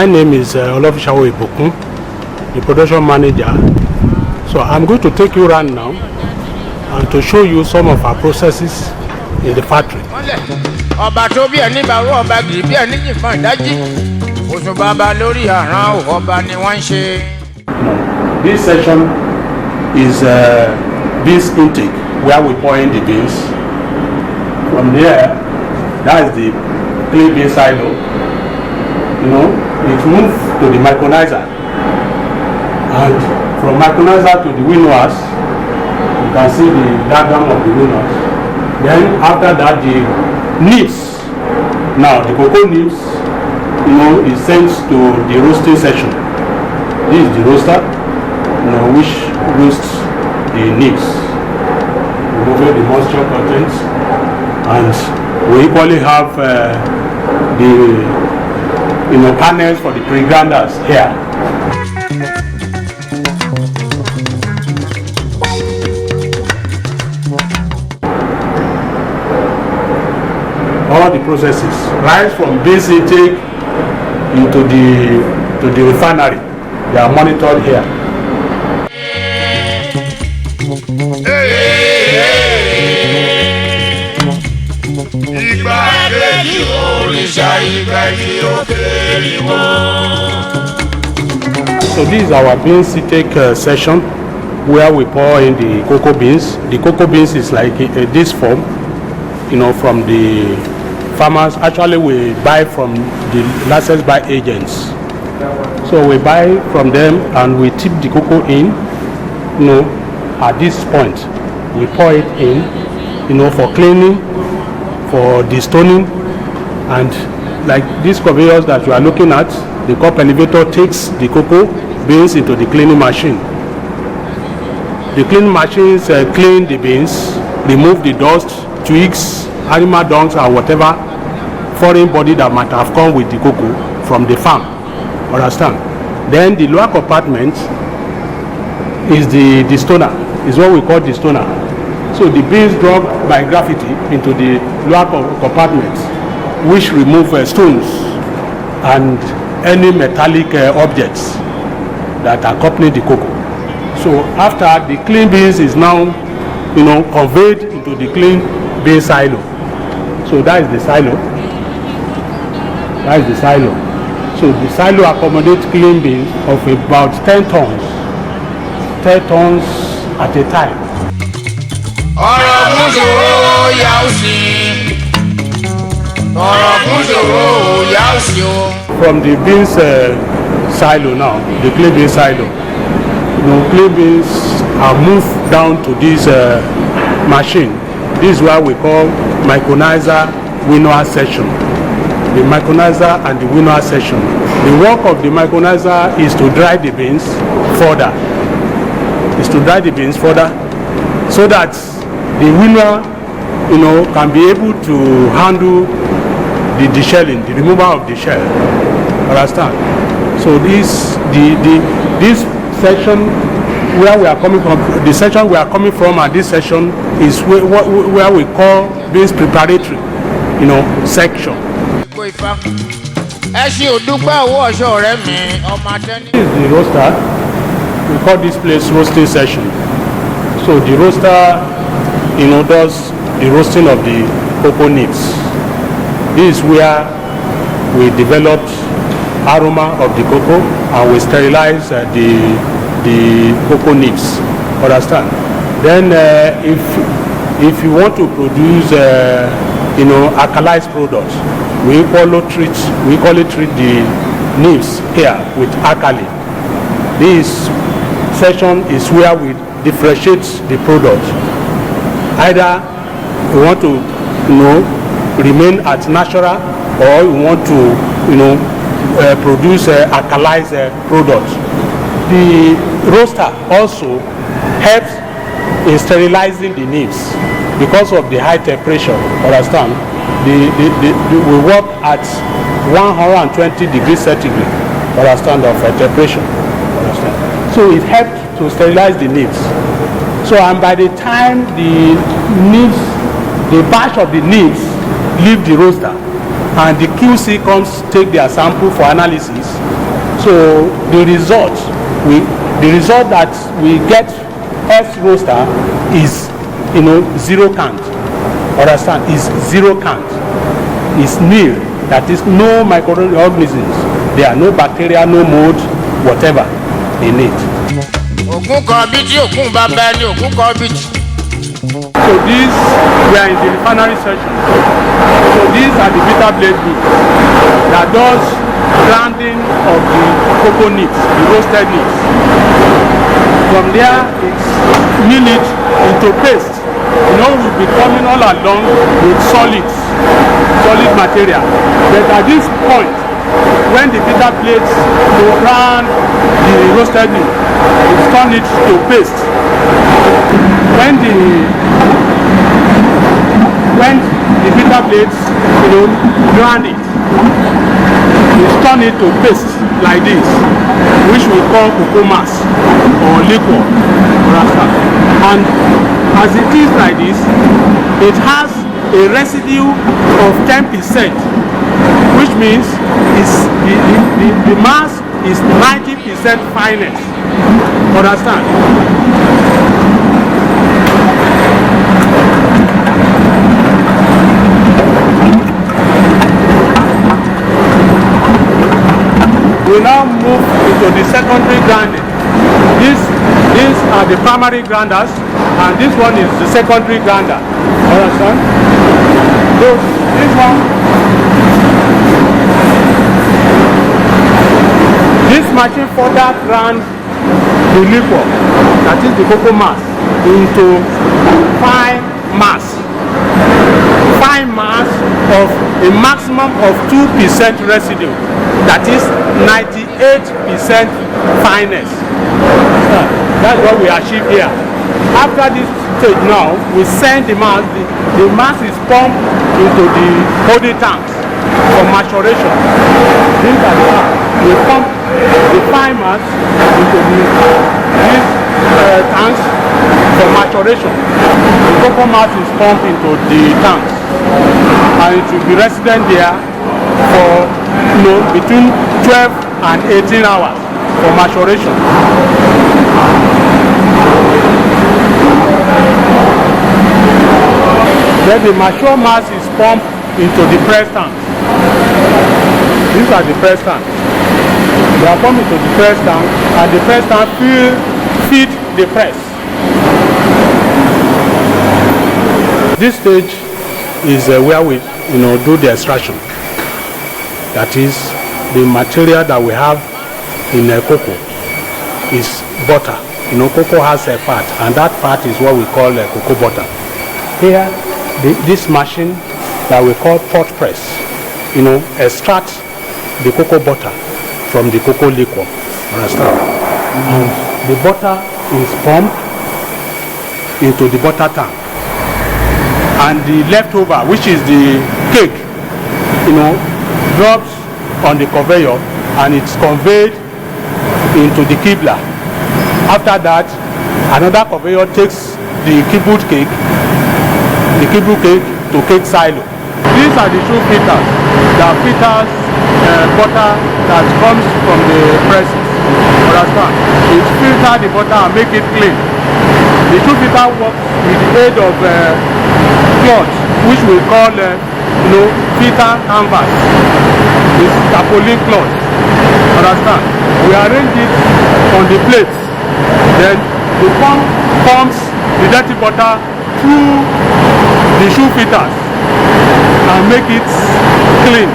name is Oluwole, the production manager. So I'm going to take you around now and to show you some of our processes in the factory. This section is beans intake, where we pour in the beans. From there, that is the clean bean silo. It moves to the micronizer, and from micronizer to the winnowers, you can see the diagram of the winnowers. Then after that, the nibs. Now the cocoa nibs, is sent to the roasting section. This is the roaster, which roasts the nibs, removing the moisture content, and we equally have the panels for the pre-grinders here. All the processes, right from beans intake into the refinery, they are monitored here. So this is our beans intake session, where we pour in the cocoa beans. The cocoa beans is like this form, from the farmers. Actually, we buy from the licensed by agents. So we buy from them and we tip the cocoa in, at this point. We pour it in, for cleaning, for destoning, and like these conveyors that you are looking at, the cup elevator takes the cocoa beans into the cleaning machine. The cleaning machines clean the beans, remove the dust, twigs, animal dungs, and whatever foreign body that might have come with the cocoa from the farm. Understand? Then the lower compartment is the destoner, is what we call destoner. So the beans drop by gravity into the lower compartment, which remove stones and any metallic objects that accompany the cocoa. So after, the clean beans is now conveyed into the clean bean silo. So that is the silo. That is the silo. So the silo accommodates clean beans of about 10 tons. 10 tons at a time. From the beans silo now, the clean bean silo, clean beans are moved down to this machine. This is what we call micronizer winnower section. The micronizer and the winnower section. The work of the micronizer is to dry the beans further. So that the winnower, can be able to handle the deshelling, the removal of the shell. Understand? So this section where we are coming from, the section we are coming from, and this section is where we call beans preparatory, section. This is the roaster. We call this place roasting session. So the roaster, does the roasting of the cocoa nibs. This is where we develop aroma of the cocoa and we sterilize the cocoa nibs. Understand? Then if you want to produce alkalized products, we equally treat the nibs here with alkali. This section is where we differentiate the product. Either we want to remain at natural, or we want to produce alkalized products. The roaster also helps in sterilizing the nibs because of the high temperature. Understand? We work at 120 degrees centigrade. Understand, of temperature. Understand? So it helps to sterilize the nibs. So, and by the time the batch of the nibs leave the roaster and the QC comes take their sample for analysis, So the result that we get F roaster is, you know, zero count. Understand? Is zero count. Is nil. That is no microorganisms. There are no bacteria, no mold, whatever in it. So these, we are in the refinery section. So these are the bitter blade group that does grinding of the cocoa nibs, the roasted nibs. From there, it's mill it into paste. You know, we'll be coming all along with solid material. But at this point, when the bitter blades to grind the roasted nib, it's turn it to paste. When the bitter blades, you know, grind it, it's turn it to paste like this, which we call cocoa mass or liquor. And as it is like this, it has a residue of 10%, which means the mass is 90% fineness. Understand? We now move into the secondary grinding. These are the primary grinders, and this one is the secondary grinder. Understand? So this one, this machine further grind the liquor, that is the cocoa mass, into fine mass. Fine mass of a maximum of 2% residue, that is 98% fineness. That's what we achieve here. After this stage now, we send the mass. The mass is pumped into the holding tanks for maturation. These are the tanks. We pump the fine mass into these tanks for maturation. The cocoa mass is pumped into the tanks, and it will be resident there for, you know, between 12 and 18 hours for maturation. Then the mature mass is pumped into the press tank. These are the press tanks. They are pumped into the press tank, and the press tank feed the press. This stage is where we, you know, do the extraction. That is, the material that we have in cocoa is butter. You know, cocoa has a fat, and that fat is what we call cocoa butter. Here, this machine that we call pot press, you know, extracts the cocoa butter from the cocoa liquor. Understand? And the butter is pumped into the butter tank, and the leftover, which is the cake, you know, drops on the conveyor, and it's conveyed into the kibla. After that, another conveyor takes the kibbled cake to cake silo. These are the two filters that filters butter that comes from the presses. Understand? It filters the butter and make it clean. The two filter works with the aid of cloth, which we call you know, filter canvas. It's tarpaulin cloth. Understand? We arrange it on the plates. Then the pump pumps the dirty butter through the shoe filters and make it clean.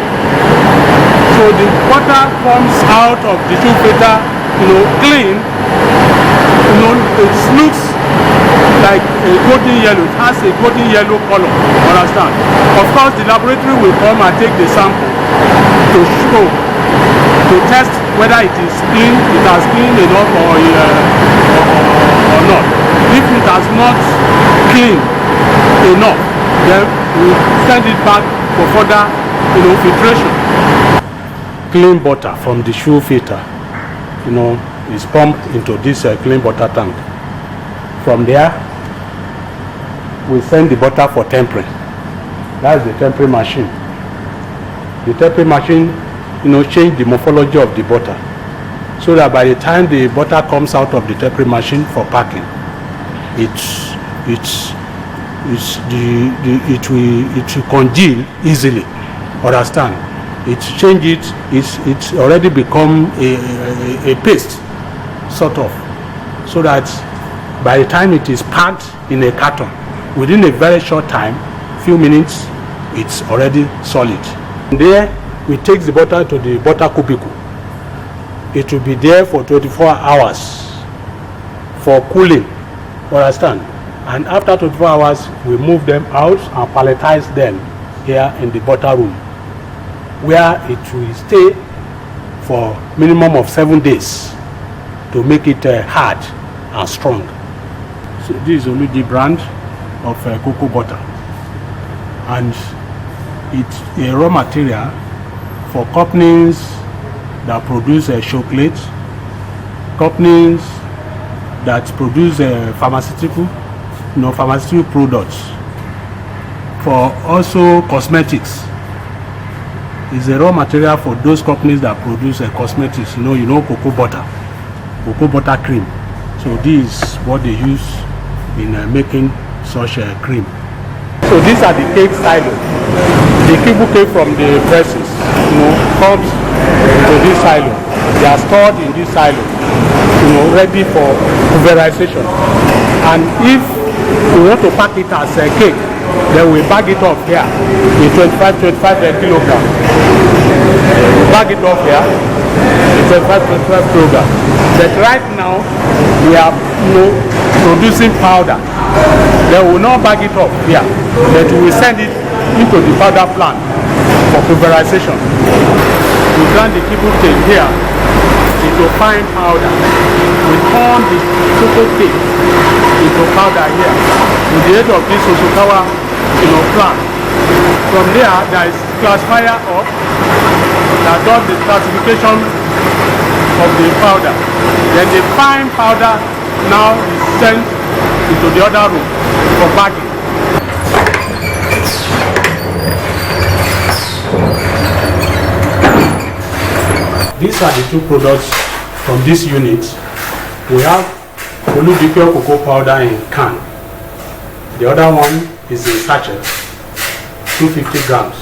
So the butter comes out of the shoe filter, you know, clean. You know, it looks like a golden yellow. It has a golden yellow color. Understand? Of course, the laboratory will come and take the sample to show, to test whether it is clean, it has cleaned enough or not. If it has not cleaned enough, then we send it back for further, you know, filtration. Clean butter from the shoe filter, you know, is pumped into this clean butter tank. From there, we send the butter for tempering. That's the tempering machine. The tempering machine, you know, change the morphology of the butter. so that by the time the butter comes out of the tapering machine for packing, it will congeal easily. Understand? It's already become a paste, sort of, so that by the time it is packed in a carton, within a very short time, few minutes, it's already solid. There, we take the butter to the butter cubicle. It will be there for 24 hours for cooling. Understand? And after 24 hours, we move them out and palletize them here in the butter room, where it will stay for minimum of 7 days to make it hard and strong. So this is Oluji brand of cocoa butter, and it's a raw material for companies that produce chocolate, companies that produce pharmaceutical products, for also cosmetics. It's a raw material for those companies that produce cosmetics. You know cocoa butter cream. So this is what they use in making such a cream. So these are the cake silos. The kibble cake from the presses, comes to this silo. They are stored in this silo, ready for pulverization. And if we want to pack it as a cake, then we bag it up here in 25 kilograms. We bag it up here in 25 kilograms. But right now we are producing powder. Then we will not bag it up here, but we will send it into the powder plant for pulverization. We grind the kibble cake here into fine powder. We turn the cocoa cake into powder here with the aid of this Osukawa plant. From there is classifier up that does the classification of the powder. Then the fine powder now is sent into the other room for bagging. These are the two products from this unit. We have Oluji cocoa powder in can. The other one is in sachet, 250 grams.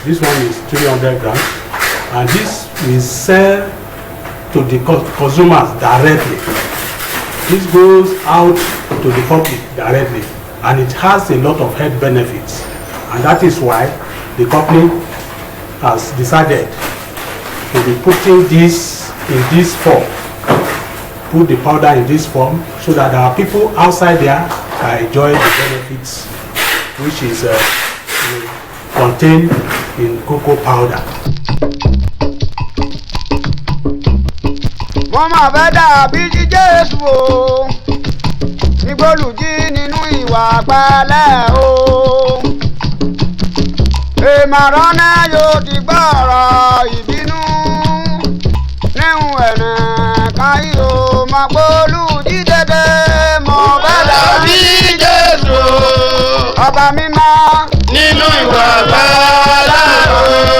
This one is 300 grams. And this we sell to the consumers directly. This goes out to the public directly, and it has a lot of health benefits. And that is why the company has decided to be putting this in this form, put the powder in this form, so that our people outside there can enjoy the benefits which is contained in cocoa powder. Wọ́n máa fẹ́ dàbí jí Jésù o, nígbòlùjí nínú ìwà pẹ̀lẹ́ o. Èmàrán náà yóò ti gbọ́rọ̀ ìbínú, níhùn ẹ̀nà káyí o máa gbólùjí dédé. Mo fẹ́ dàbí Jésù, ọba mímọ́ nínú ìwà pẹ̀lẹ́ o.